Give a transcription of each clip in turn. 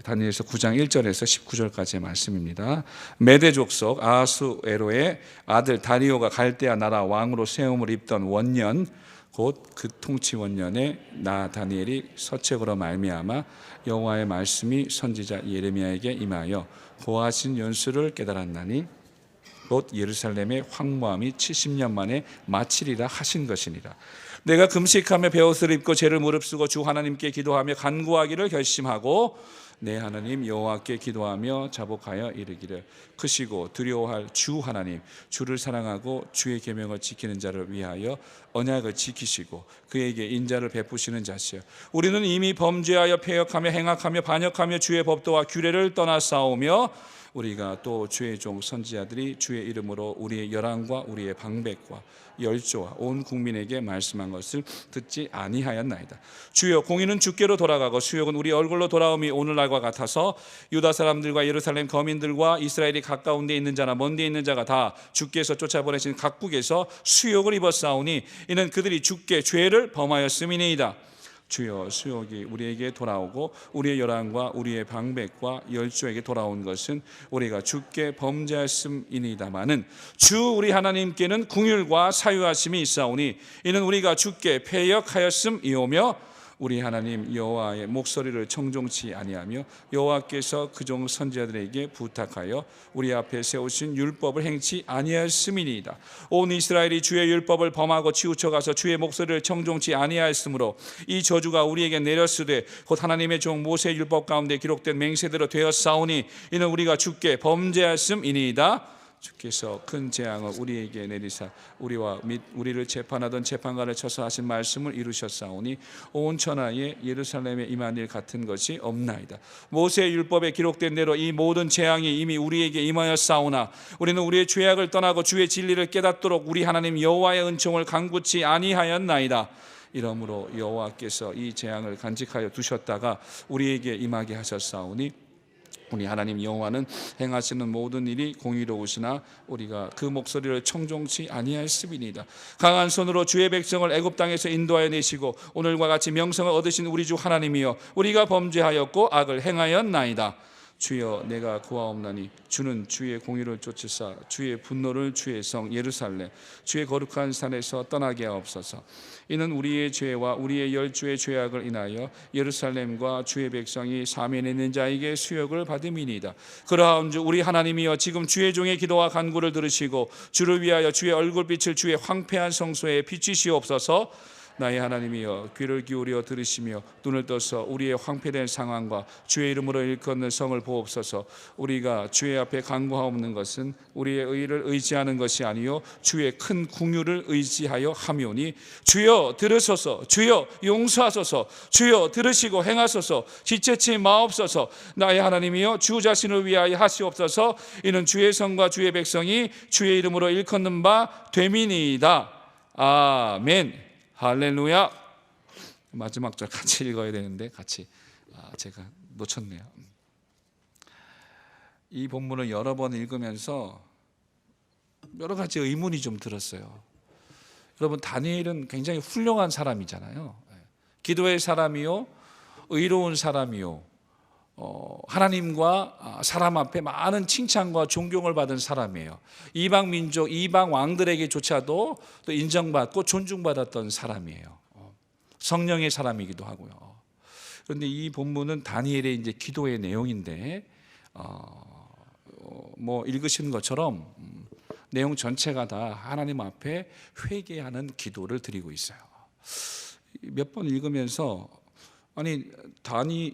다니엘서 9장 1절에서 19절까지의 말씀입니다. 메대 족속 아하수에로의 아들 다리오가 갈대아 나라 왕으로 세움을 입던 원년 곧 그 통치 원년에 나 다니엘이 서책으로 말미암아 여호와의 말씀이 선지자 예레미야에게 임하여 고하신 연수를 깨달았나니 곧 예루살렘의 황무함이 70년 만에 마치리라 하신 것이니라. 내가 금식하며 베옷을 입고 죄를 무릅쓰고 주 하나님께 기도하며 간구하기를 결심하고 내 하나님 여호와께 기도하며 자복하여 이르기를 크시고 두려워할 주 하나님 주를 사랑하고 주의 계명을 지키는 자를 위하여 언약을 지키시고 그에게 인자를 베푸시는 자시여 우리는 이미 범죄하여 패역하며 행악하며 반역하며 주의 법도와 규례를 떠나 싸우며 우리가 또 주의 종 선지자들이 주의 이름으로 우리의 열왕과 우리의 방백과 열조와 온 국민에게 말씀한 것을 듣지 아니하였나이다. 주여 공의는 주께로 돌아가고 수욕은 우리 얼굴로 돌아옴이 오늘날과 같아서 유다 사람들과 예루살렘 거민들과 이스라엘이 가까운 데 있는 자나 먼 데 있는 자가 다 주께서 쫓아보내신 각국에서 수욕을 입었사오니 이는 그들이 주께 죄를 범하였음이니이다. 주여 수욕이 우리에게 돌아오고 우리의 열왕과 우리의 방백과 열조에게 돌아온 것은 우리가 주께 범죄하였음이니이다마는 주 우리 하나님께는 궁율과 사유하심이 있사오니 이는 우리가 주께 패역하였음이오며 우리 하나님 여호와의 목소리를 청종치 아니하며 여호와께서 그종 선지자들에게 부탁하여 우리 앞에 세우신 율법을 행치 아니하였음이니이다. 온 이스라엘이 주의 율법을 범하고 치우쳐가서 주의 목소리를 청종치 아니하였으므로 이 저주가 우리에게 내렸으되 곧 하나님의 종 모세의 율법 가운데 기록된 맹세대로 되었사오니 이는 우리가 주께 범죄하였음이니이다. 주께서 큰 재앙을 우리에게 내리사 우리와 및 우리를 재판하던 재판관을 쳐서 하신 말씀을 이루셨사오니 온 천하에 예루살렘에 임한 일 같은 것이 없나이다. 모세의 율법에 기록된 대로 이 모든 재앙이 이미 우리에게 임하였사오나 우리는 우리의 죄악을 떠나고 주의 진리를 깨닫도록 우리 하나님 여호와의 은총을 간구치 아니하였나이다. 이러므로 여호와께서 이 재앙을 간직하여 두셨다가 우리에게 임하게 하셨사오니 우리 하나님 여호와는 행하시는 모든 일이 공의로우시나 우리가 그 목소리를 청종치 아니하였음이니이다. 강한 손으로 주의 백성을 애굽 땅에서 인도하여 내시고 오늘과 같이 명성을 얻으신 우리 주 하나님이여 우리가 범죄하였고 악을 행하였나이다. 주여 내가 구하옵나니 주는 주의 공의를 쫓으사 주의 분노를 주의 성 예루살렘 주의 거룩한 산에서 떠나게 하옵소서. 이는 우리의 죄와 우리의 열주의 죄악을 인하여 예루살렘과 주의 백성이 사면에 있는 자에게 수욕을 받음이니이다. 그러하온즉 우리 하나님이여 지금 주의 종의 기도와 간구를 들으시고 주를 위하여 주의 얼굴빛을 주의 황폐한 성소에 비추시옵소서. 나의 하나님이여 귀를 기울여 들으시며 눈을 떠서 우리의 황폐된 상황과 주의 이름으로 일컫는 성을 보옵소서. 우리가 주의 앞에 간구하옵는 것은 우리의 의를 의지하는 것이 아니요 주의 큰 궁유를 의지하여 하오니 주여 들으소서. 주여 용서하소서. 주여 들으시고 행하소서. 지체치 마옵소서. 나의 하나님이여 주 자신을 위하여 하시옵소서. 이는 주의 성과 주의 백성이 주의 이름으로 일컫는 바 됨이니이다. 아멘. 할렐루야. 마지막 절 같이 읽어야 되는데 같이 제가 놓쳤네요. 이 본문을 여러 번 읽으면서 여러 가지 의문이 좀 들었어요. 여러분 다니엘은 굉장히 훌륭한 사람이잖아요. 기도의 사람이요 의로운 사람이요 하나님과 사람 앞에 많은 칭찬과 존경을 받은 사람이에요. 이방 민족, 이방 왕들에게조차도 또 인정받고 존중받았던 사람이에요. 성령의 사람이기도 하고요. 그런데 이 본문은 다니엘의 이제 기도의 내용인데, 뭐 읽으시는 것처럼 내용 전체가 다 하나님 앞에 회개하는 기도를 드리고 있어요. 몇 번 읽으면서 아니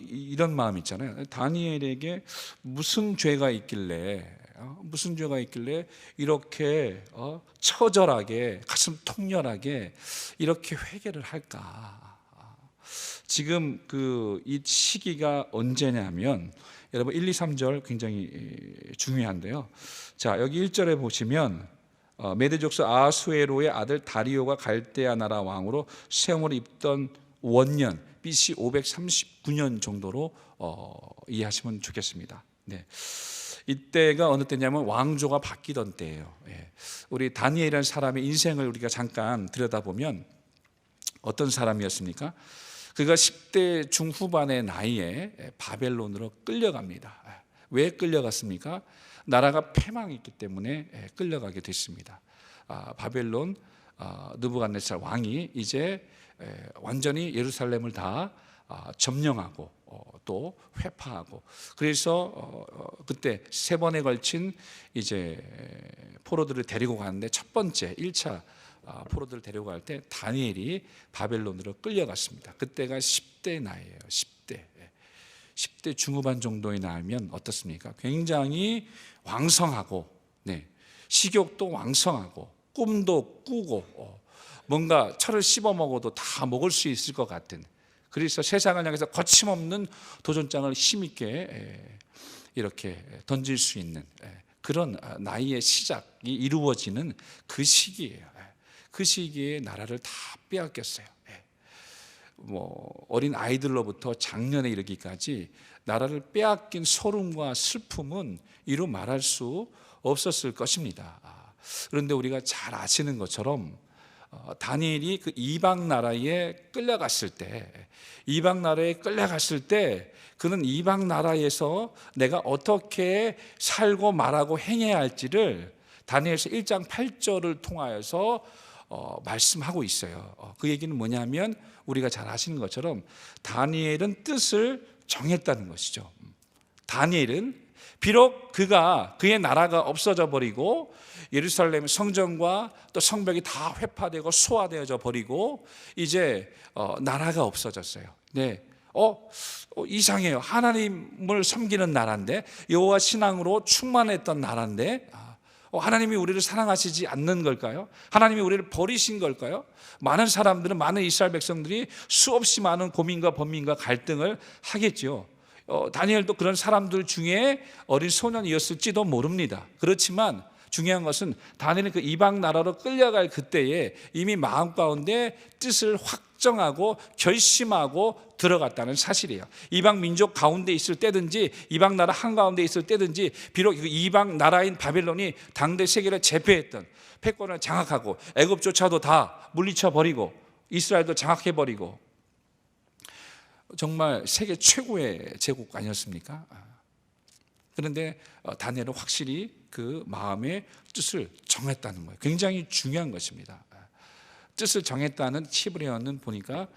이런 마음 있잖아요. 다니엘에게 무슨 죄가 있길래 이렇게 처절하게 가슴 통렬하게 이렇게 회개를 할까? 지금 이 시기가 언제냐면 여러분 1, 2, 3절 굉장히 중요한데요. 자 여기 1절에 보시면 메대 족속 아하수에로의 아들 다리오가 갈대아 나라 왕으로 세움을 입던 원년 BC 539년 정도로 이해하시면 좋겠습니다. 네. 이때가 어느 때냐면 왕조가 바뀌던 때예요. 우리 다니엘이라는 사람의 인생을 우리가 잠깐 들여다보면 어떤 사람이었습니까? 그가 10대 중후반의 나이에 바벨론으로 끌려갑니다. 왜 끌려갔습니까? 나라가 패망했기 때문에 끌려가게 됐습니다. 바벨론 느부갓네살 왕이 이제 완전히 예루살렘을 다 점령하고 또 회파하고, 그래서 그때 세 번에 걸친 이제 포로들을 데리고 가는데 첫 번째 1차 포로들을 데려갈 때 다니엘이 바벨론으로 끌려갔습니다. 그때가 10대 나이에요. 10대 중후반 정도의 나이면 어떻습니까? 굉장히 왕성하고, 식욕도 왕성하고, 꿈도 꾸고, 뭔가 철을 씹어 먹어도 다 먹을 수 있을 것 같은, 그래서 세상을 향해서 거침없는 도전장을 힘있게 이렇게 던질 수 있는 그런 나이의 시작이 이루어지는 그 시기예요. 그 시기에 나라를 다 빼앗겼어요. 어린 아이들로부터 장년에 이르기까지 나라를 빼앗긴 소름과 슬픔은 이루 말할 수 없었을 것입니다. 그런데 우리가 잘 아시는 것처럼 다니엘이 그 이방 나라에 끌려갔을 때, 그는 이방 나라에서 내가 어떻게 살고 말하고 행해야 할지를 다니엘서 1장 8절을 통하여서 말씀하고 있어요. 그 얘기는 뭐냐면 우리가 잘 아시는 것처럼 다니엘은 뜻을 정했다는 것이죠. 다니엘은 비록 그의 나라가 없어져 버리고 예루살렘 성전과 또 성벽이 다 회파되고 소화되어져 버리고 이제 나라가 없어졌어요. 이상해요. 하나님을 섬기는 나라인데, 여호와 신앙으로 충만했던 나라인데 하나님이 우리를 사랑하시지 않는 걸까요? 하나님이 우리를 버리신 걸까요? 많은 사람들은, 많은 이스라엘 백성들이 수없이 많은 고민과 번민과 갈등을 하겠죠. 다니엘도 그런 사람들 중에 어린 소년이었을지도 모릅니다. 그렇지만 중요한 것은 다니엘은 그 이방 나라로 끌려갈 그때에 이미 마음 가운데 뜻을 확정하고 결심하고 들어갔다는 사실이에요. 이방 민족 가운데 있을 때든지 이방 나라 한가운데 있을 때든지, 비록 그 이방 나라인 바벨론이 당대 세계를 제패했던, 패권을 장악하고 애굽조차도 다 물리쳐 버리고 이스라엘도 장악해 버리고 정말 세계 최고의 제국 아니었습니까? 그런데 다니엘은 확실히 그 마음의 뜻을 정했다는 거예요. 굉장히 중요한 것입니다. 뜻을 정했다는 히브리어는 보니까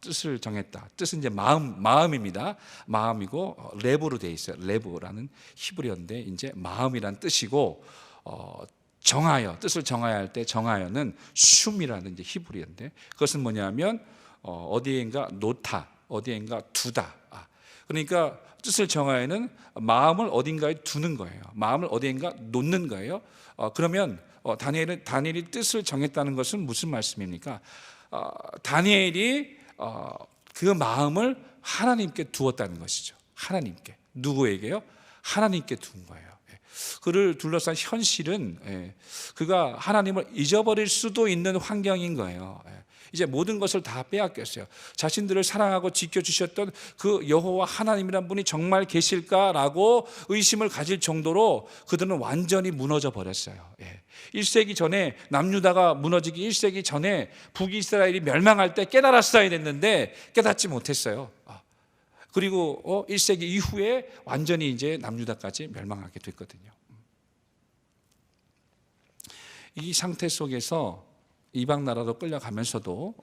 뜻을 정했다. 뜻은 이제 마음입니다. 마음이고 레브로 되어 있어요. 레브라는 히브리어인데 이제 마음이란 뜻이고, 정하여, 뜻을 정하여 할 때 정하여는 춤이라는 이제 히브리어인데, 그것은 뭐냐면 어디엔가 놓다, 어디엔가 두다. 그러니까 뜻을 정하여는 마음을 어딘가에 두는 거예요. 마음을 어디엔가 놓는 거예요. 그러면 다니엘이 뜻을 정했다는 것은 무슨 말씀입니까? 다니엘이 그 마음을 하나님께 두었다는 것이죠. 하나님께. 누구에게요? 하나님께 둔 거예요. 그를 둘러싼 현실은 그가 하나님을 잊어버릴 수도 있는 환경인 거예요. 이제 모든 것을 다 빼앗겼어요. 자신들을 사랑하고 지켜주셨던 그 여호와 하나님이란 분이 정말 계실까라고 의심을 가질 정도로 그들은 완전히 무너져 버렸어요. 1세기 전에 남유다가 무너지기 1세기 전에 북이스라엘이 멸망할 때 깨달았어야 됐는데 깨닫지 못했어요. 그리고 1세기 이후에 완전히 이제 남유다까지 멸망하게 됐거든요. 이 상태 속에서 이방 나라로 끌려가면서도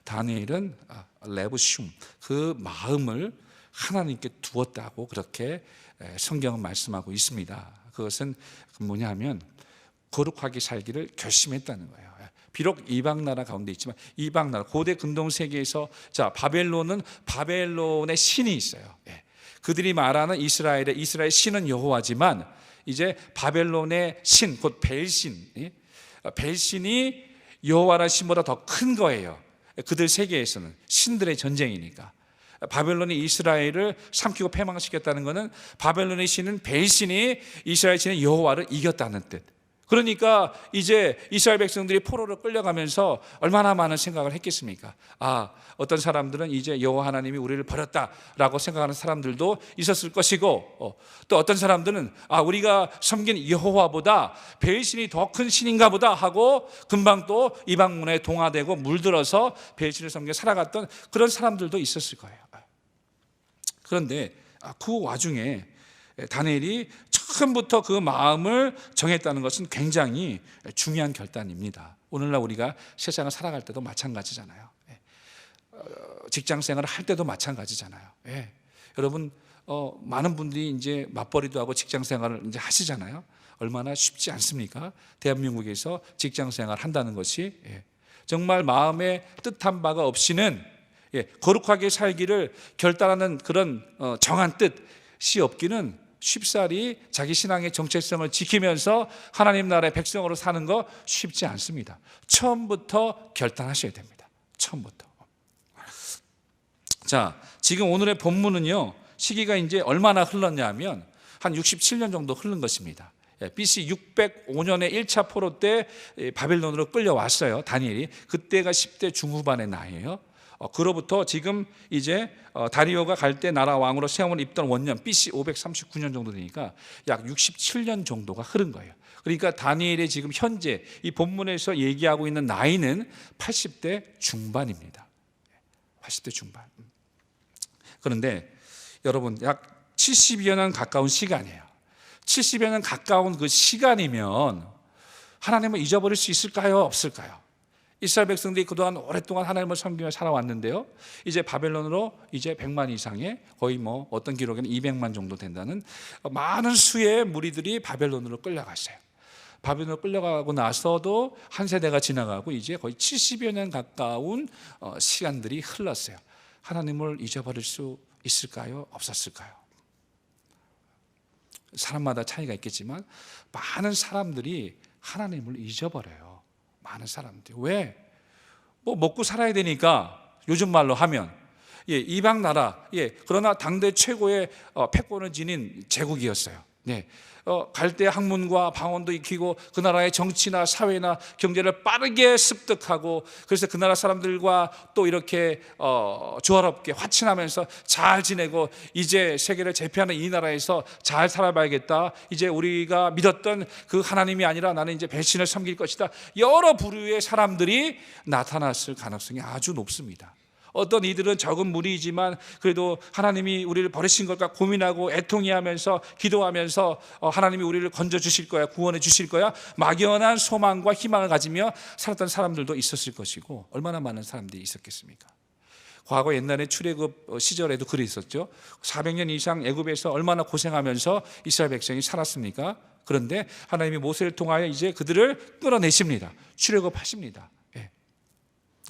다니엘은 레브슘, 그 마음을 하나님께 두었다고 그렇게 성경은 말씀하고 있습니다. 그것은 뭐냐 하면 거룩하게 살기를 결심했다는 거예요. 비록 이방 나라 가운데 있지만, 이방 나라, 고대 근동 세계에서 바벨론의 신이 있어요. 그들이 말하는 이스라엘 신은 여호와지만 이제 바벨론의 신, 곧 벨신이 여호와라는 신보다 더 큰 거예요. 그들 세계에서는 신들의 전쟁이니까. 바벨론이 이스라엘을 삼키고 패망시켰다는 것은 바벨론의 신은 벨신이 이스라엘 신의 여호와를 이겼다는 뜻. 그러니까 이제 이스라엘 백성들이 포로로 끌려가면서 얼마나 많은 생각을 했겠습니까? 어떤 사람들은 이제 여호와 하나님이 우리를 버렸다라고 생각하는 사람들도 있었을 것이고, 또 어떤 사람들은 우리가 섬긴 여호와보다 배신이 더 큰 신인가 보다 하고 금방 또 이방문에 동화되고 물들어서 배신을 섬겨 살아갔던 그런 사람들도 있었을 거예요. 그런데 그 와중에 다니엘이 처음부터 그 마음을 정했다는 것은 굉장히 중요한 결단입니다. 오늘날 우리가 세상을 살아갈 때도 마찬가지잖아요. 직장 생활을 할 때도 마찬가지잖아요. 여러분, 많은 분들이 이제 맞벌이도 하고 직장 생활을 이제 하시잖아요. 얼마나 쉽지 않습니까? 대한민국에서 직장 생활 한다는 것이 정말 마음에 뜻한 바가 없이는 거룩하게 살기를 결단하는 그런 정한 뜻이 없기는 쉽사리 자기 신앙의 정체성을 지키면서 하나님 나라의 백성으로 사는 거 쉽지 않습니다. 처음부터 결단하셔야 됩니다. 처음부터. 자, 지금 오늘의 본문은요, 시기가 이제 얼마나 흘렀냐면 한 67년 정도 흐른 것입니다. BC 605년에 1차 포로 때 바벨론으로 끌려왔어요. 다니엘이. 그때가 10대 중후반의 나이에요. 그로부터 지금 이제 다리오가 갈 때 나라 왕으로 세움을 입던 원년 BC 539년 정도 되니까 약 67년 정도가 흐른 거예요. 그러니까 다니엘의 지금 현재 이 본문에서 얘기하고 있는 나이는 80대 중반입니다. 80대 중반. 그런데 여러분, 약 70여 년 가까운 시간이에요. 70여 년 가까운 그 시간이면 하나님을 잊어버릴 수 있을까요? 없을까요? 이스라엘 백성들이 그동안 오랫동안 하나님을 섬기며 살아왔는데요, 이제 바벨론으로 이제 100만 이상의, 거의 뭐 어떤 기록에는 200만 정도 된다는 많은 수의 무리들이 바벨론으로 끌려갔어요. 바벨론으로 끌려가고 나서도 한 세대가 지나가고 이제 거의 70여 년 가까운 시간들이 흘렀어요. 하나님을 잊어버릴 수 있을까요? 없었을까요? 사람마다 차이가 있겠지만 많은 사람들이 하나님을 잊어버려요. 많은 사람들이. 왜? 뭐 먹고 살아야 되니까, 요즘 말로 하면 이방 나라, 그러나 당대 최고의 패권을 지닌 제국이었어요. 갈대 학문과 방언도 익히고 그 나라의 정치나 사회나 경제를 빠르게 습득하고, 그래서 그 나라 사람들과 또 이렇게 조화롭게 화친하면서 잘 지내고, 이제 세계를 제패하는 이 나라에서 잘 살아봐야겠다, 이제 우리가 믿었던 그 하나님이 아니라 나는 이제 배신을 섬길 것이다, 여러 부류의 사람들이 나타났을 가능성이 아주 높습니다. 어떤 이들은 적은 무리이지만 그래도 하나님이 우리를 버리신 걸까 고민하고 애통해하면서 기도하면서 하나님이 우리를 건져주실 거야, 구원해 주실 거야, 막연한 소망과 희망을 가지며 살았던 사람들도 있었을 것이고, 얼마나 많은 사람들이 있었겠습니까? 과거 옛날에 출애굽 시절에도 그리 있었죠. 400년 이상 애굽에서 얼마나 고생하면서 이스라엘 백성이 살았습니까? 그런데 하나님이 모세를 통하여 이제 그들을 끌어내십니다. 출애굽하십니다.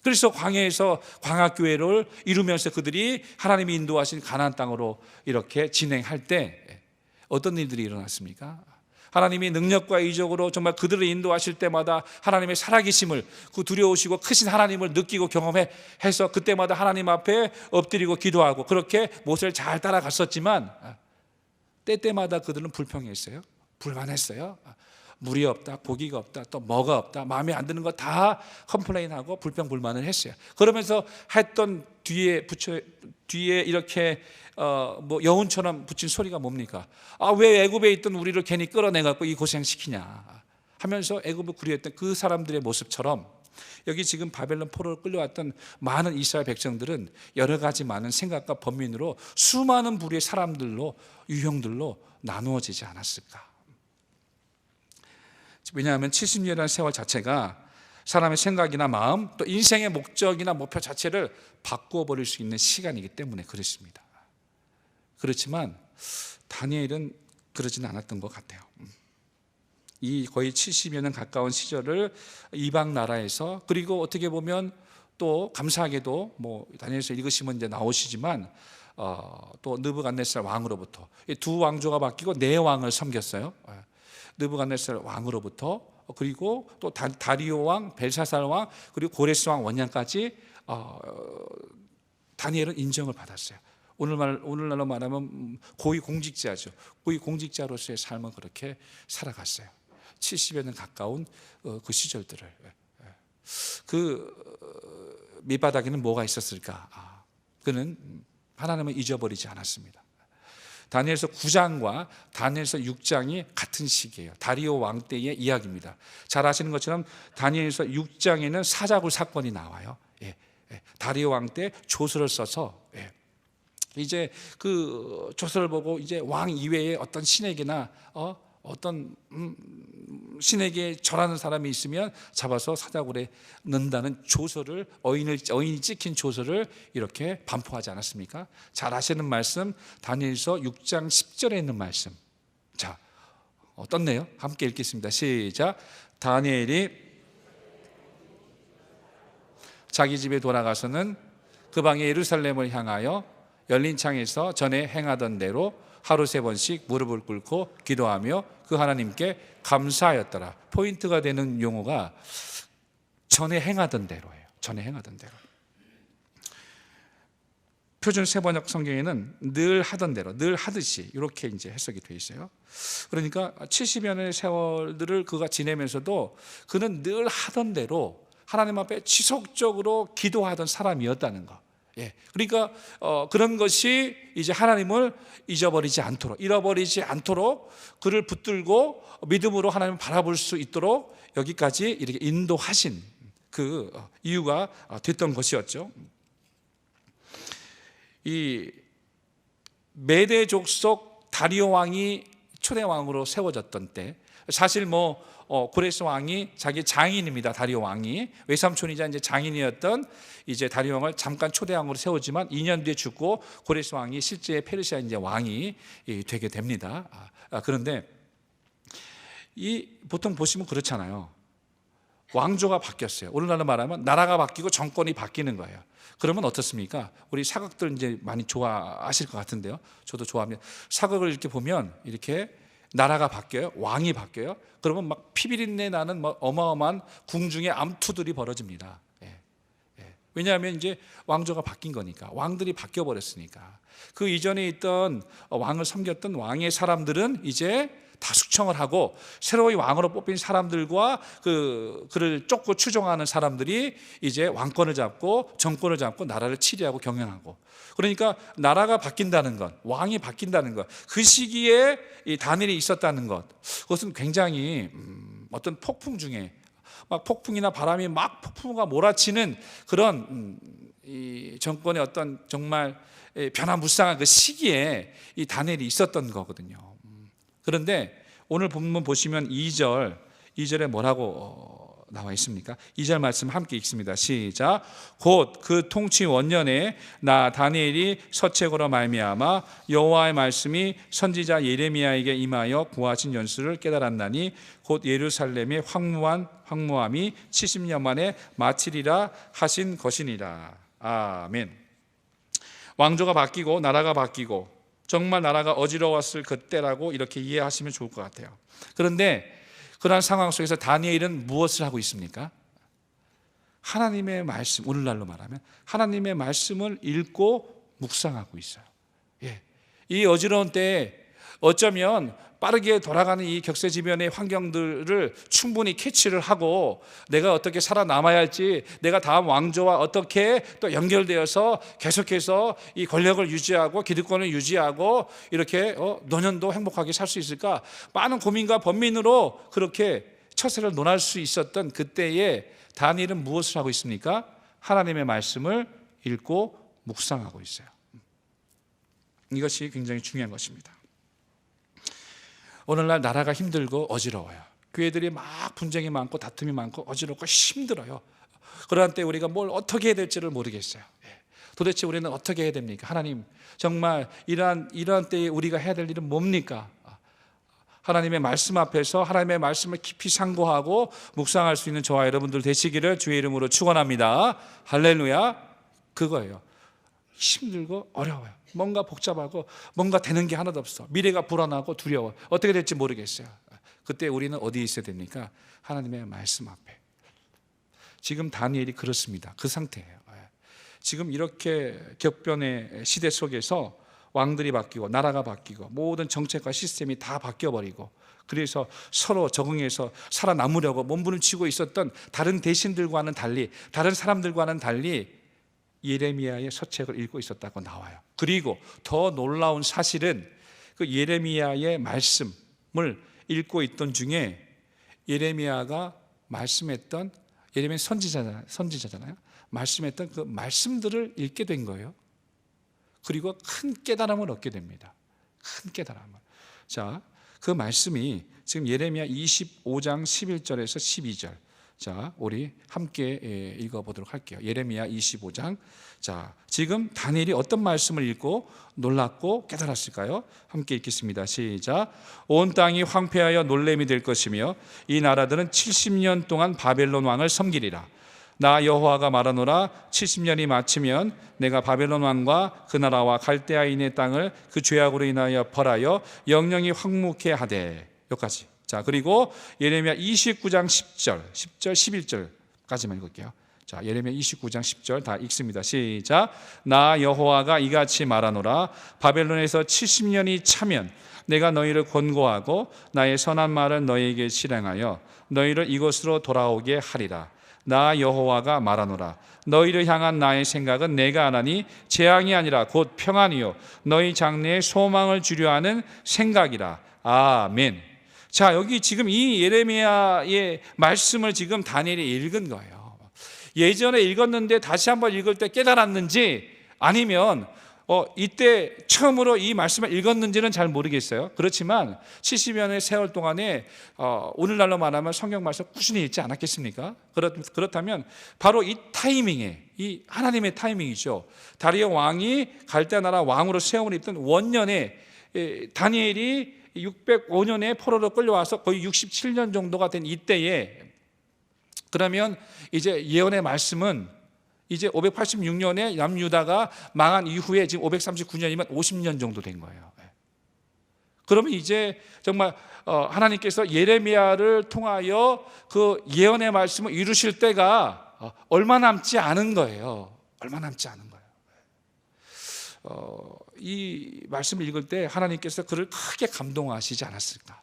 그래서 광야에서 광야교회를 이루면서 그들이 하나님이 인도하신 가나안 땅으로 이렇게 진행할 때 어떤 일들이 일어났습니까? 하나님이 능력과 이적으로 정말 그들을 인도하실 때마다 하나님의 살아계심을, 그 두려우시고 크신 하나님을 느끼고 경험해서 그때마다 하나님 앞에 엎드리고 기도하고 그렇게 모세를 잘 따라갔었지만 때때마다 그들은 불평했어요. 불만했어요. 물이 없다, 고기가 없다, 또 뭐가 없다, 마음에 안 드는 거 다 컴플레인하고 불평불만을 했어요. 그러면서 했던 뒤에 이렇게 뭐 여운처럼 붙인 소리가 뭡니까? 왜 애굽에 있던 우리를 괜히 끌어내갖고 이 고생시키냐 하면서 애굽을 구리했던 그 사람들의 모습처럼, 여기 지금 바벨론 포로를 끌려왔던 많은 이스라엘 백성들은 여러 가지 많은 생각과 범민으로 수많은 부류의 사람들로, 유형들로 나누어지지 않았을까? 왜냐하면 70년이라는 세월 자체가 사람의 생각이나 마음, 또 인생의 목적이나 목표 자체를 바꾸어 버릴 수 있는 시간이기 때문에 그렇습니다. 그렇지만 다니엘은 그러지는 않았던 것 같아요. 이 거의 70여 년 가까운 시절을 이방 나라에서, 그리고 어떻게 보면 또 감사하게도 뭐 다니엘서 읽으시면 이제 나오시지만 또 느부갓네살 왕으로부터 두 왕조가 바뀌고 네 왕을 섬겼어요. 느부갓네살 왕으로부터, 그리고 또 다리오 왕, 벨사살 왕, 그리고 고레스 왕 원년까지 다니엘은 인정을 받았어요. 오늘날로 말하면 고위 공직자죠. 고위 공직자로서의 삶을 그렇게 살아갔어요. 70여 년 가까운 그 시절들을, 그 밑바닥에는 뭐가 있었을까? 그는 하나님을 잊어버리지 않았습니다. 다니엘서 9장과 다니엘서 6장이 같은 시기예요. 다리오 왕 때의 이야기입니다. 잘 아시는 것처럼 다니엘서 6장에는 사자굴 사건이 나와요. 다리오 왕 때 조서를 써서 이제 그 조서를 보고 이제 왕 이외에 어떤 신에게나 어떤 신에게 절하는 사람이 있으면 잡아서 사자굴에 넣는다는 조서를, 어인이 찍힌 조서를 이렇게 반포하지 않았습니까? 잘 아시는 말씀, 다니엘서 6장 10절에 있는 말씀. 자, 어떻네요? 함께 읽겠습니다. 시작. 다니엘이 자기 집에 돌아가서는 그 방에 예루살렘을 향하여 열린 창에서 전에 행하던 대로 하루 3번씩 무릎을 꿇고 기도하며 그 하나님께 감사하였더라. 포인트가 되는 용어가 전에 행하던 대로예요. 전에 행하던 대로. 표준 세번역 성경에는 늘 하던 대로, 늘 하듯이 이렇게 이제 해석이 되어 있어요. 그러니까 70여 년의 세월들을 그가 지내면서도 그는 늘 하던 대로 하나님 앞에 지속적으로 기도하던 사람이었다는 거. 그러니까 그런 것이 이제 하나님을 잊어버리지 않도록, 잃어버리지 않도록 그를 붙들고 믿음으로 하나님을 바라볼 수 있도록 여기까지 이렇게 인도하신 그 이유가 됐던 것이었죠. 이 메대 족속 다리오 왕이 초대 왕으로 세워졌던 때, 사실 고레스 왕이 자기 장인입니다. 다리오 왕이 외삼촌이자 이제 장인이었던 이제 다리오 왕을 잠깐 초대 왕으로 세우지만 2년 뒤에 죽고 고레스 왕이 실제 페르시아 이제 왕이 되게 됩니다. 그런데 보통 보시면 그렇잖아요. 왕조가 바뀌었어요. 오늘날로 말하면 나라가 바뀌고 정권이 바뀌는 거예요. 그러면 어떻습니까? 우리 사극들 이제 많이 좋아하실 것 같은데요. 저도 좋아합니다. 사극을 이렇게 보면 이렇게 나라가 바뀌어요. 왕이 바뀌어요. 그러면 막 피비린내 나는 어마어마한 궁중의 암투들이 벌어집니다. 왜냐하면 이제 왕조가 바뀐 거니까, 왕들이 바뀌어 버렸으니까. 그 이전에 있던 왕을 섬겼던 왕의 사람들은 이제 다 숙청을 하고 새로이 왕으로 뽑힌 사람들과 그를 쫓고 추종하는 사람들이 이제 왕권을 잡고 정권을 잡고 나라를 치리하고 경영하고. 그러니까 나라가 바뀐다는 것, 왕이 바뀐다는 것, 그 시기에 이 다니엘이 있었다는 것, 그것은 굉장히 어떤 폭풍 중에 막 폭풍이나 바람이 막 폭풍과 몰아치는 그런 이 정권의 어떤 정말 변화무쌍한 그 시기에 이 다니엘이 있었던 거거든요. 그런데 오늘 본문 보시면 2절에 뭐라고 나와 있습니까? 2절 말씀 함께 읽습니다. 시작. 곧 그 통치 원년에 나 다니엘이 서책으로 말미암아 여호와의 말씀이 선지자 예레미야에게 임하여 구하신 연수를 깨달았나니 곧 예루살렘의 황무함이 70년 만에 마치리라 하신 것이니라. 아멘. 왕조가 바뀌고 나라가 바뀌고 정말 나라가 어지러웠을 그때라고 이렇게 이해하시면 좋을 것 같아요. 그런데 그러한 상황 속에서 다니엘은 무엇을 하고 있습니까? 하나님의 말씀, 오늘날로 말하면 하나님의 말씀을 읽고 묵상하고 있어요. 이 어지러운 때에 어쩌면 빠르게 돌아가는 이 격세지변의 환경들을 충분히 캐치를 하고 내가 어떻게 살아남아야 할지, 내가 다음 왕조와 어떻게 또 연결되어서 계속해서 이 권력을 유지하고 기득권을 유지하고 이렇게 노년도 행복하게 살 수 있을까, 많은 고민과 번민으로 그렇게 처세를 논할 수 있었던 그때에 다니엘은 무엇을 하고 있습니까? 하나님의 말씀을 읽고 묵상하고 있어요. 이것이 굉장히 중요한 것입니다. 오늘날 나라가 힘들고 어지러워요. 교회들이 막 분쟁이 많고 다툼이 많고 어지럽고 힘들어요. 그러한 때 우리가 뭘 어떻게 해야 될지를 모르겠어요. 도대체 우리는 어떻게 해야 됩니까? 하나님, 정말 이러한 때에 우리가 해야 될 일은 뭡니까? 하나님의 말씀 앞에서 하나님의 말씀을 깊이 상고하고 묵상할 수 있는 저와 여러분들 되시기를 주의 이름으로 축원합니다. 할렐루야. 그거예요. 힘들고 어려워요. 뭔가 복잡하고 뭔가 되는 게 하나도 없어. 미래가 불안하고 두려워. 어떻게 될지 모르겠어요. 그때 우리는 어디에 있어야 됩니까? 하나님의 말씀 앞에. 지금 다니엘이 그렇습니다. 그 상태예요. 지금 이렇게 격변의 시대 속에서 왕들이 바뀌고 나라가 바뀌고 모든 정책과 시스템이 다 바뀌어버리고, 그래서 서로 적응해서 살아남으려고 몸부림치고 있었던 다른 대신들과는 달리, 다른 사람들과는 달리 예레미야의 서책을 읽고 있었다고 나와요. 그리고 더 놀라운 사실은 그 예레미야의 말씀을 읽고 있던 중에 예레미야가 말씀했던, 예레미야 선지자잖아요. 말씀했던 그 말씀들을 읽게 된 거예요. 그리고 큰 깨달음을 얻게 됩니다. 큰 깨달음을. 자, 그 말씀이 지금 예레미야 25장 11절에서 12절. 자, 우리 함께 읽어보도록 할게요. 예레미야 25장. 자, 지금 다니엘이 어떤 말씀을 읽고 놀랐고 깨달았을까요? 함께 읽겠습니다. 시작. 온 땅이 황폐하여 놀램이 될 것이며 이 나라들은 70년 동안 바벨론 왕을 섬기리라. 나 여호와가 말하노라. 70년이 마치면 내가 바벨론 왕과 그 나라와 갈대아인의 땅을 그 죄악으로 인하여 벌하여 영영이 황무케 하되. 여기까지. 자, 그리고 예레미야 29장 10절, 11절까지만 읽을게요. 자, 예레미야 29장 10절 다 읽습니다. 시작. 나 여호와가 이같이 말하노라. 바벨론에서 70년이 차면 내가 너희를 권고하고 나의 선한 말을 너희에게 실행하여 너희를 이곳으로 돌아오게 하리라. 나 여호와가 말하노라. 너희를 향한 나의 생각은 내가 하나니 재앙이 아니라 곧 평안이요 너희 장래에 소망을 주려 하는 생각이라. 아멘. 자, 여기 지금 이 예레미야의 말씀을 지금 다니엘이 읽은 거예요. 예전에 읽었는데 다시 한번 읽을 때 깨달았는지, 아니면 이때 처음으로 이 말씀을 읽었는지는 잘 모르겠어요. 그렇지만 70년의 세월 동안에 오늘날로 말하면 성경 말씀 꾸준히 읽지 않았겠습니까? 그렇다면 바로 이 타이밍에, 이 하나님의 타이밍이죠. 다리오 왕이 갈대아 나라 왕으로 세움을 입던 원년에 다니엘이 605년에 포로로 끌려와서 거의 67년 정도가 된 이때에, 그러면 이제 예언의 말씀은 이제 586년에 남유다가 망한 이후에 지금 539년이면 50년 정도 된 거예요. 그러면 이제 정말 하나님께서 예레미야를 통하여 그 예언의 말씀을 이루실 때가 얼마 남지 않은 거예요. 얼마 남지 않은 거예요. 이 말씀을 읽을 때 하나님께서 그를 크게 감동하시지 않았을까?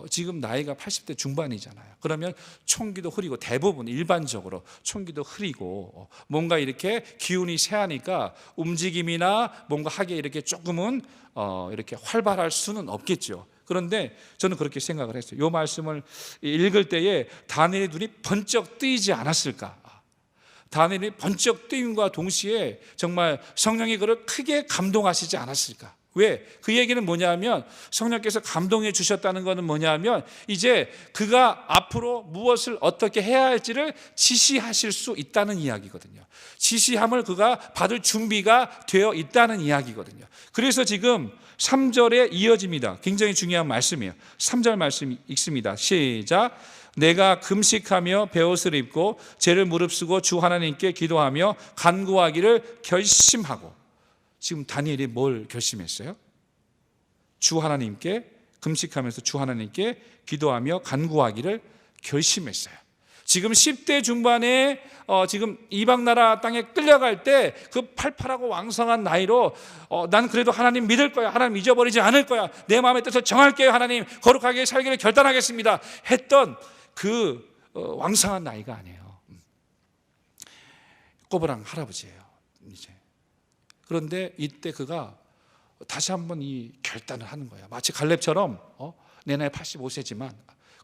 지금 나이가 80대 중반이잖아요. 그러면 총기도 흐리고, 대부분 일반적으로 총기도 흐리고, 뭔가 이렇게 기운이 세하니까 움직임이나 뭔가 하기에 이렇게 조금은 이렇게 활발할 수는 없겠죠. 그런데 저는 그렇게 생각을 했어요. 이 말씀을 읽을 때에 다니엘의 눈이 번쩍 뜨이지 않았을까? 다니엘이 번쩍 뜨임과 동시에 정말 성령이 그를 크게 감동하시지 않았을까? 왜? 그 얘기는 뭐냐면, 성령께서 감동해 주셨다는 것은 뭐냐면 이제 그가 앞으로 무엇을 어떻게 해야 할지를 지시하실 수 있다는 이야기거든요. 지시함을 그가 받을 준비가 되어 있다는 이야기거든요. 그래서 지금 3절에 이어집니다. 굉장히 중요한 말씀이에요. 3절 말씀 읽습니다. 시작. 내가 금식하며 베옷을 입고 죄를 무릅쓰고 주 하나님께 기도하며 간구하기를 결심하고. 지금 다니엘이 뭘 결심했어요? 주 하나님께 금식하면서 주 하나님께 기도하며 간구하기를 결심했어요. 지금 10대 중반에 지금 이방 나라 땅에 끌려갈 때 그 팔팔하고 왕성한 나이로 난 그래도 하나님 믿을 거야, 하나님 잊어버리지 않을 거야, 내 마음의 뜻을 정할게요, 하나님 거룩하게 살기를 결단하겠습니다 했던 그 왕성한 나이가 아니에요. 꼬부랑 할아버지예요. 이제. 그런데 이때 그가 다시 한번 이 결단을 하는 거예요. 마치 갈렙처럼 내 나이 85세지만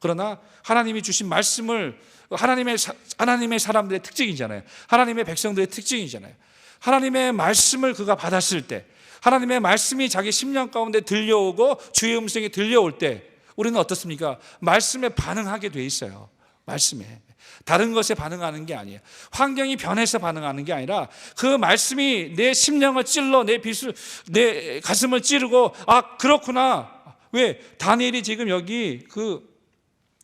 그러나 하나님이 주신 말씀을, 하나님의 사람들의 특징이잖아요. 하나님의 백성들의 특징이잖아요. 하나님의 말씀을 그가 받았을 때, 하나님의 말씀이 자기 심령 가운데 들려오고 주의 음성이 들려올 때 우리는 어떻습니까? 말씀에 반응하게 돼 있어요. 말씀에. 다른 것에 반응하는 게 아니에요. 환경이 변해서 반응하는 게 아니라 그 말씀이 내 심령을 찔러 내 가슴을 찌르고, 아 그렇구나. 왜? 다니엘이 지금 여기 그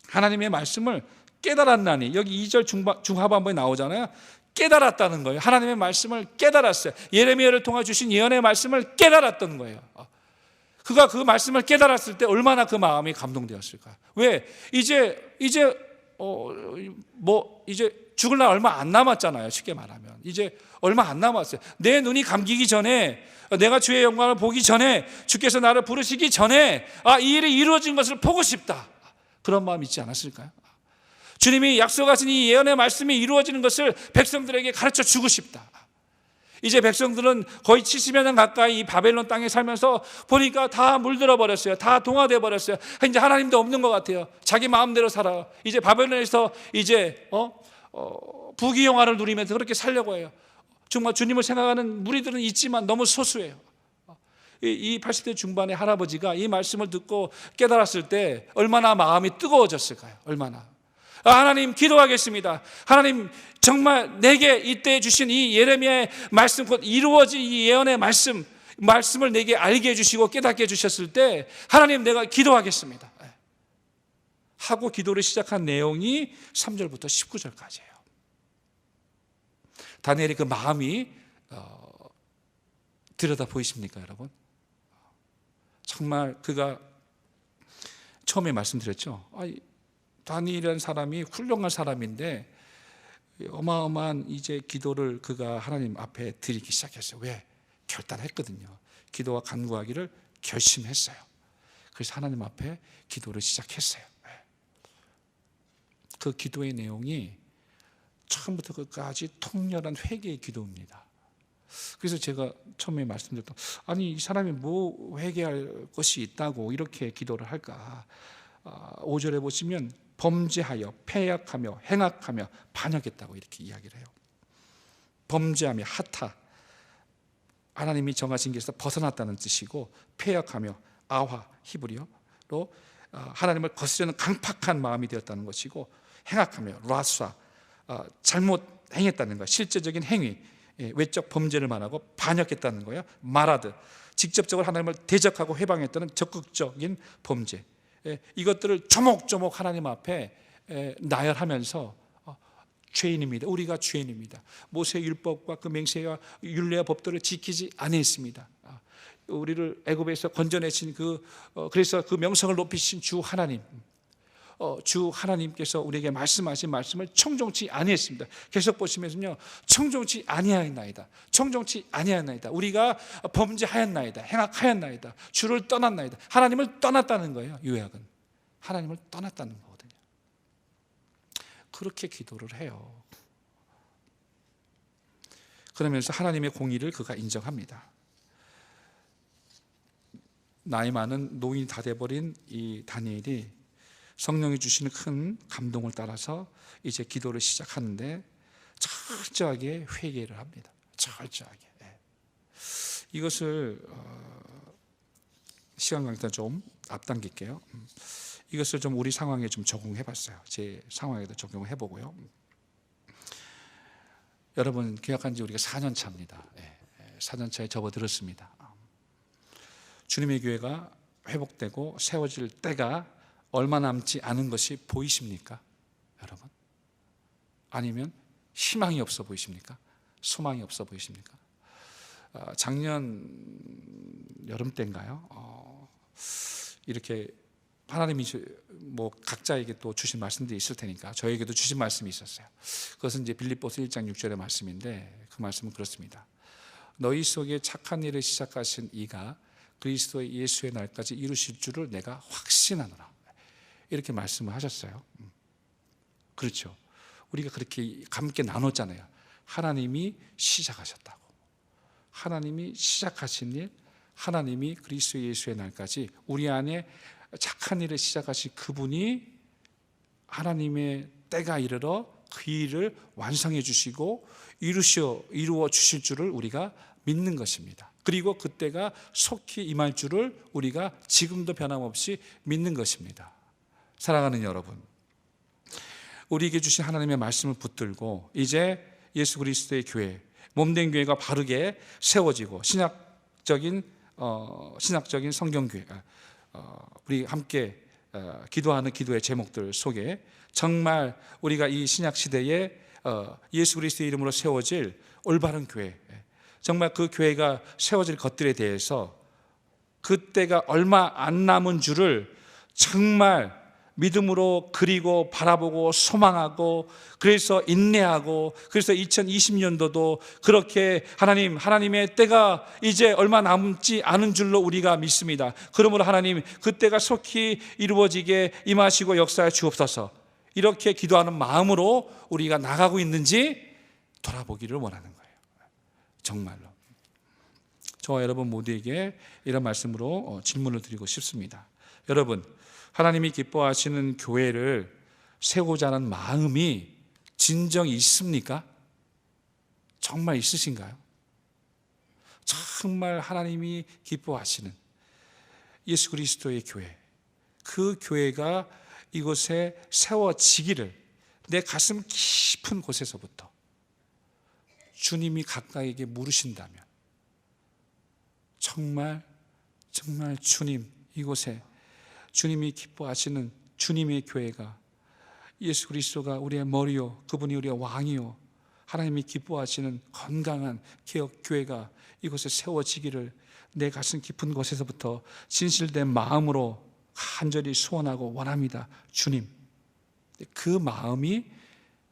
하나님의 말씀을 깨달았나니, 여기 2절 중하반부에 나오잖아요. 깨달았다는 거예요. 하나님의 말씀을 깨달았어요. 예레미야를 통해 주신 예언의 말씀을 깨달았던 거예요. 그가 그 말씀을 깨달았을 때 얼마나 그 마음이 감동되었을까. 왜? 이제 뭐 이제 죽을 날 얼마 안 남았잖아요. 쉽게 말하면 이제 얼마 안 남았어요. 내 눈이 감기기 전에, 내가 주의 영광을 보기 전에, 주께서 나를 부르시기 전에 이 일이 이루어진 것을 보고 싶다. 그런 마음이 있지 않았을까요? 주님이 약속하신 이 예언의 말씀이 이루어지는 것을 백성들에게 가르쳐 주고 싶다. 이제 백성들은 거의 70여 년 가까이 이 바벨론 땅에 살면서 보니까 다 물들어 버렸어요. 다 동화돼 버렸어요. 이제 하나님도 없는 것 같아요. 자기 마음대로 살아요. 이제 바벨론에서 이제 부귀영화를 누리면서 그렇게 살려고 해요. 정말 주님을 생각하는 무리들은 있지만 너무 소수예요. 이 80대 중반의 할아버지가 이 말씀을 듣고 깨달았을 때 얼마나 마음이 뜨거워졌을까요? 얼마나. 하나님 기도하겠습니다. 하나님 정말 내게 이때 주신 이 예레미야의 말씀, 곧 이루어진 이 예언의 말씀을 내게 알게 해주시고 깨닫게 해주셨을 때 하나님 내가 기도하겠습니다 하고 기도를 시작한 내용이 3절부터 19절까지예요. 다니엘의 그 마음이 들여다 보이십니까 여러분? 정말 그가 처음에 말씀드렸죠. 다니엘이라는 사람이 훌륭한 사람인데 어마어마한 이제 기도를 그가 하나님 앞에 드리기 시작했어요. 왜? 결단했거든요. 기도와 간구하기를 결심했어요. 그래서 하나님 앞에 기도를 시작했어요. 그 기도의 내용이 처음부터 끝까지 통렬한 회개의 기도입니다. 그래서 제가 처음에 말씀드렸던 이 사람이 뭐 회개할 것이 있다고 이렇게 기도를 할까? 5절에 보시면 범죄하여 패역하며 행악하며 반역했다고 이렇게 이야기를 해요. 범죄하며 하타, 하나님이 정하신 길에서 벗어났다는 뜻이고, 패역하며 아화, 히브리어로 하나님을 거스르는 강팍한 마음이 되었다는 것이고, 행악하며 라사, 잘못 행했다는 거예요. 실제적인 행위, 외적 범죄를 말하고 반역했다는 거예요. 마라드, 직접적으로 하나님을 대적하고 회방했다는 적극적인 범죄. 이것들을 조목조목 하나님 앞에 나열하면서 죄인입니다. 우리가 죄인입니다. 모세의 율법과 그 맹세와 율례와 법도를 지키지 아니했습니다. 우리를 애굽에서 건져내신 그래서 그 명성을 높이신 주 하나님, 주 하나님께서 우리에게 말씀하신 말씀을 청종치 아니했습니다. 계속 보시면서요, 청종치 아니하였나이다, 청종치 아니하였나이다, 우리가 범죄하였나이다, 행악하였나이다, 주를 떠났나이다. 하나님을 떠났다는 거예요. 요약은 하나님을 떠났다는 거거든요. 그렇게 기도를 해요. 그러면서 하나님의 공의를 그가 인정합니다. 나이 많은 노인이 다 돼버린 이 다니엘이 성령이 주시는 큰 감동을 따라서 이제 기도를 시작하는데 철저하게 회개를 합니다. 철저하게. 이것을 시간 관계상 좀 앞당길게요. 이것을 좀 우리 상황에 좀 적용해봤어요. 제 상황에도 적용해 보고요. 여러분, 개혁한 지 우리가 4년 차입니다. 4년 차에 접어들었습니다. 주님의 교회가 회복되고 세워질 때가 얼마 남지 않은 것이 보이십니까? 여러분? 아니면 희망이 없어 보이십니까? 소망이 없어 보이십니까? 작년 여름 때인가요? 이렇게 하나님이 뭐 각자에게 또 주신 말씀들이 있을 테니까 저에게도 주신 말씀이 있었어요. 그것은 이제 빌립보서 1장 6절의 말씀인데, 그 말씀은 그렇습니다. 너희 속에 착한 일을 시작하신 이가 그리스도의 예수의 날까지 이루실 줄을 내가 확신하노라. 이렇게 말씀을 하셨어요. 그렇죠. 우리가 그렇게 함께 나눴잖아요. 하나님이 시작하셨다고. 하나님이 시작하신 일, 하나님이 그리스도 예수의 날까지 우리 안에 착한 일을 시작하신 그분이 하나님의 때가 이르러 그 일을 완성해 주시고 이루어 주실 줄을 우리가 믿는 것입니다. 그리고 그때가 속히 임할 줄을 우리가 지금도 변함없이 믿는 것입니다. 사랑하는 여러분, 우리에게 주신 하나님의 말씀을 붙들고 이제 예수 그리스도의 교회, 몸된 교회가 바르게 세워지고 신학적인 성경교회, 우리 함께 기도하는 기도의 제목들 속에 정말 우리가 이 신약 시대에 예수 그리스도의 이름으로 세워질 올바른 교회, 정말 그 교회가 세워질 것들에 대해서 그때가 얼마 안 남은 줄을 정말 믿음으로 그리고 바라보고 소망하고, 그래서 인내하고, 그래서 2020년도도 그렇게 하나님의 때가 이제 얼마 남지 않은 줄로 우리가 믿습니다. 그러므로 하나님, 그 때가 속히 이루어지게 임하시고 역사해 주옵소서. 이렇게 기도하는 마음으로 우리가 나가고 있는지 돌아보기를 원하는 거예요. 정말로 저와 여러분 모두에게 이런 말씀으로 질문을 드리고 싶습니다. 여러분, 하나님이 기뻐하시는 교회를 세우고자 하는 마음이 진정 있습니까? 정말 있으신가요? 정말 하나님이 기뻐하시는 예수 그리스도의 교회, 그 교회가 이곳에 세워지기를 내 가슴 깊은 곳에서부터 주님이 각각에게 물으신다면, 정말 주님, 이곳에 주님이 기뻐하시는 주님의 교회가, 예수 그리스도가 우리의 머리요, 그분이 우리의 왕이요, 하나님이 기뻐하시는 건강한 개혁 교회가 이곳에 세워지기를 내 가슴 깊은 곳에서부터 진실된 마음으로 간절히 소원하고 원합니다. 주님, 그 마음이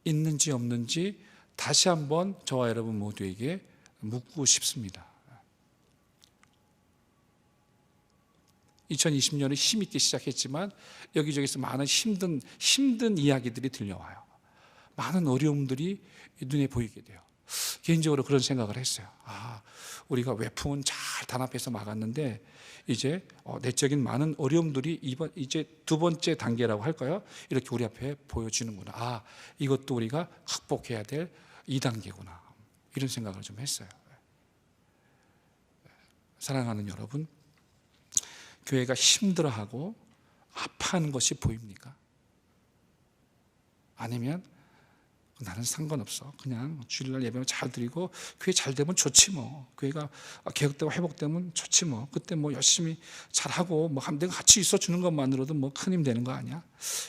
있는지 없는지 다시 한번 저와 여러분 모두에게 묻고 싶습니다. 2020년을 힘있게 시작했지만 여기저기서 많은 힘든 이야기들이 들려와요. 많은 어려움들이 눈에 보이게 돼요. 개인적으로 그런 생각을 했어요. 우리가 외풍은 잘 단합해서 막았는데 이제 내적인 많은 어려움들이 이제 두 번째 단계라고 할까요? 이렇게 우리 앞에 보여지는구나. 이것도 우리가 극복해야 될 2단계구나. 이런 생각을 좀 했어요. 사랑하는 여러분, 교회가 힘들어하고 아파하는 것이 보입니까? 아니면 나는 상관없어, 그냥 주일날 예배만 잘 드리고 교회 잘 되면 좋지 뭐, 교회가 개혁되고 회복되면 좋지 뭐, 그때 뭐 열심히 잘하고 뭐 내가 같이 있어주는 것만으로도 뭐 큰 힘 되는 거 아니야?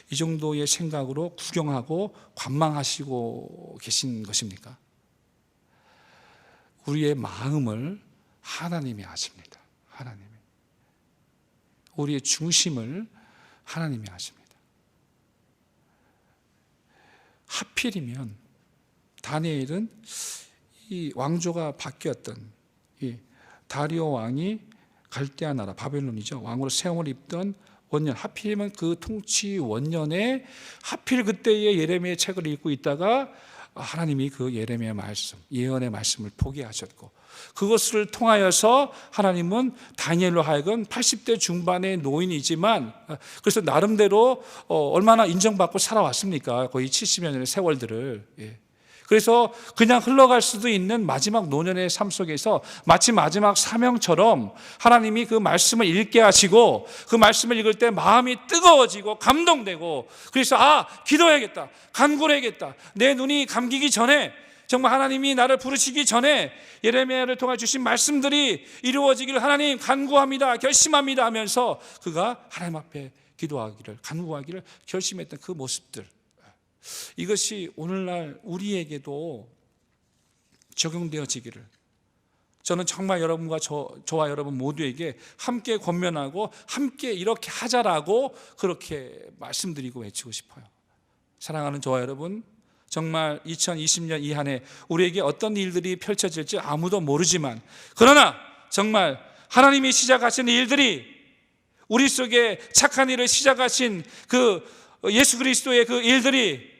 이 정도의 생각으로 구경하고 관망하시고 계신 것입니까? 우리의 마음을 하나님이 아십니다. 하나님이 우리의 중심을 하나님이 아십니다. 하필이면 다니엘은 이 왕조가 바뀌었던 이 다리오 왕이 갈대아 나라, 바벨론이죠, 왕으로 세움을 입던 원년, 하필이면 그 통치 원년에 하필 그때의 예레미야 책을 읽고 있다가 하나님이 그 예레미야 말씀, 예언의 말씀을 포기하셨고, 그것을 통하여서 하나님은 다니엘로 하여금 80대 중반의 노인이지만, 그래서 나름대로 얼마나 인정받고 살아왔습니까? 거의 70여 년의 세월들을. 그래서 그냥 흘러갈 수도 있는 마지막 노년의 삶 속에서 마치 마지막 사명처럼 하나님이 그 말씀을 읽게 하시고, 그 말씀을 읽을 때 마음이 뜨거워지고 감동되고, 그래서 기도해야겠다, 간구해야겠다, 내 눈이 감기기 전에, 정말 하나님이 나를 부르시기 전에 예레미야를 통해 주신 말씀들이 이루어지기를 하나님 간구합니다, 결심합니다 하면서 그가 하나님 앞에 기도하기를, 간구하기를 결심했던 그 모습들, 이것이 오늘날 우리에게도 적용되어지기를 저는 정말 여러분과 저와 여러분 모두에게 함께 권면하고 함께 이렇게 하자라고 그렇게 말씀드리고 외치고 싶어요. 사랑하는 저와 여러분, 정말 2020년 이 한 해 우리에게 어떤 일들이 펼쳐질지 아무도 모르지만, 그러나 정말 하나님이 시작하신 일들이, 우리 속에 착한 일을 시작하신 그 예수 그리스도의 그 일들이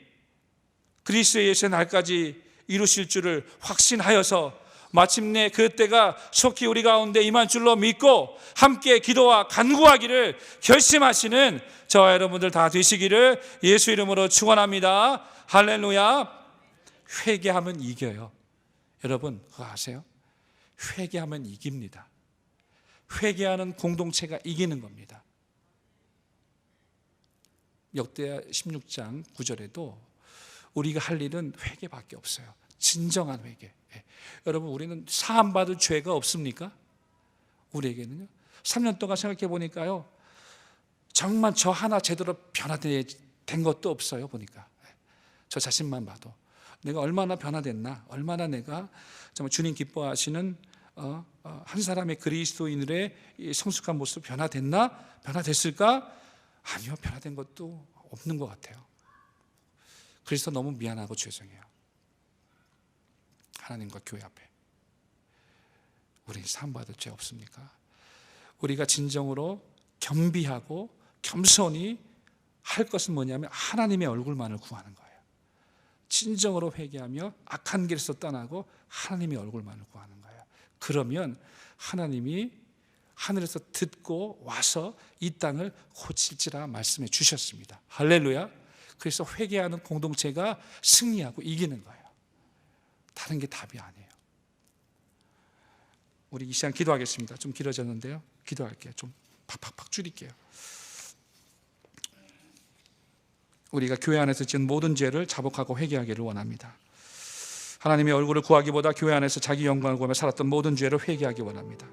그리스도 예수의 날까지 이루실 줄을 확신하여서 마침내 그때가 속히 우리 가운데 임한 줄로 믿고 함께 기도와 간구하기를 결심하시는 저와 여러분들 다 되시기를 예수 이름으로 축원합니다. 할렐루야. 회개하면 이겨요. 여러분 그거 아세요? 회개하면 이깁니다. 회개하는 공동체가 이기는 겁니다. 역대하 16장 9절에도 우리가 할 일은 회개밖에 없어요. 진정한 회개. 여러분, 우리는 사함받을 죄가 없습니까? 우리에게는요. 3년 동안 생각해 보니까요, 정말 저 하나 제대로 변화된 것도 없어요. 보니까 저 자신만 봐도 내가 얼마나 변화됐나, 얼마나 내가 정말 주님 기뻐하시는 한 사람의 그리스도인들의 성숙한 모습 변화됐나, 변화됐을까? 아니요, 변화된 것도 없는 것 같아요. 그래서 너무 미안하고 죄송해요. 하나님과 교회 앞에 우린 사함받을 죄 없습니까? 우리가 진정으로 겸비하고 겸손히 할 것은 뭐냐면 하나님의 얼굴만을 구하는 거예요. 진정으로 회개하며 악한 길에서 떠나고 하나님의 얼굴만을 구하는 거예요. 그러면 하나님이 하늘에서 듣고 와서 이 땅을 고칠지라 말씀해 주셨습니다. 할렐루야. 그래서 회개하는 공동체가 승리하고 이기는 거예요. 다른 게 답이 아니에요. 우리 이 시간 기도하겠습니다. 좀 길어졌는데요, 기도할게요. 좀 팍팍팍 줄일게요. 우리가 교회 안에서 지은 모든 죄를 자복하고 회개하기를 원합니다. 하나님의 얼굴을 구하기보다 교회 안에서 자기 영광을 구하며 살았던 모든 죄를 회개하기 원합니다.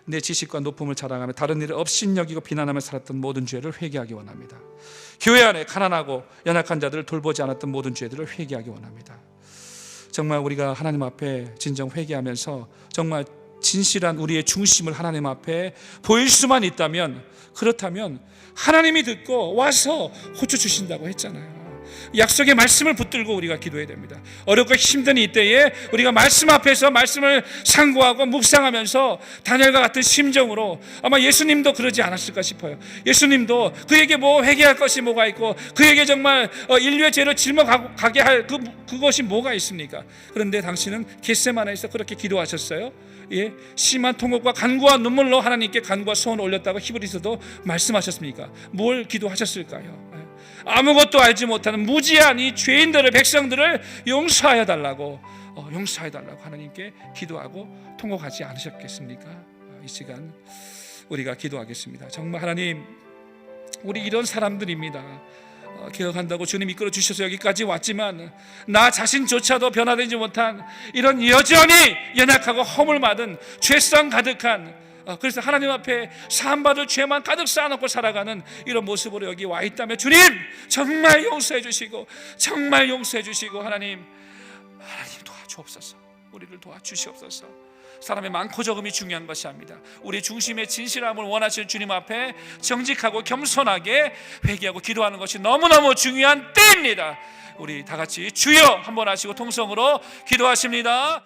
내 지식과 높음을 자랑하며 다른 일을 업신여기고 비난하며 살았던 모든 죄를 회개하기 원합니다. 교회 안에 가난하고 연약한 자들을 돌보지 않았던 모든 죄들을 회개하기 원합니다. 정말 우리가 하나님 앞에 진정 회개하면서 정말 진실한 우리의 중심을 하나님 앞에 보일 수만 있다면, 그렇다면 하나님이 듣고 와서 호주 주신다고 했잖아요. 약속의 말씀을 붙들고 우리가 기도해야 됩니다. 어렵고 힘든 이때에 우리가 말씀 앞에서 말씀을 상고하고 묵상하면서 다니엘과 같은 심정으로, 아마 예수님도 그러지 않았을까 싶어요. 예수님도 그에게 뭐 회개할 것이 뭐가 있고 그에게 정말 인류의 죄를 짊어가게 할 그것이 뭐가 있습니까? 그런데 당신은 겟세마네에서 그렇게 기도하셨어요. 예, 심한 통곡과 간구와 눈물로 하나님께 간구와 소원을 올렸다고 히브리서도 말씀하셨습니까? 뭘 기도하셨을까요? 아무것도 알지 못하는 무지한 이 죄인들을, 백성들을 용서하여 달라고 하나님께 기도하고 통곡하지 않으셨겠습니까? 이 시간 우리가 기도하겠습니다. 정말 하나님, 우리 이런 사람들입니다. 개혁한다고 주님 이끌어 주셔서 여기까지 왔지만 나 자신조차도 변화되지 못한 이런 여전히 연약하고 허물 많은 죄성 가득한, 그래서 하나님 앞에 사함받을 죄만 가득 쌓아놓고 살아가는 이런 모습으로 여기 와 있다면 주님 정말 용서해 주시고, 정말 용서해 주시고, 하나님 도와주옵소서. 우리를 도와주시옵소서. 사람의 많고 적음이 중요한 것이 아닙니다. 우리 중심의 진실함을 원하시는 주님 앞에 정직하고 겸손하게 회개하고 기도하는 것이 너무너무 중요한 때입니다. 우리 다 같이 주여 한번 하시고 통성으로 기도하십니다.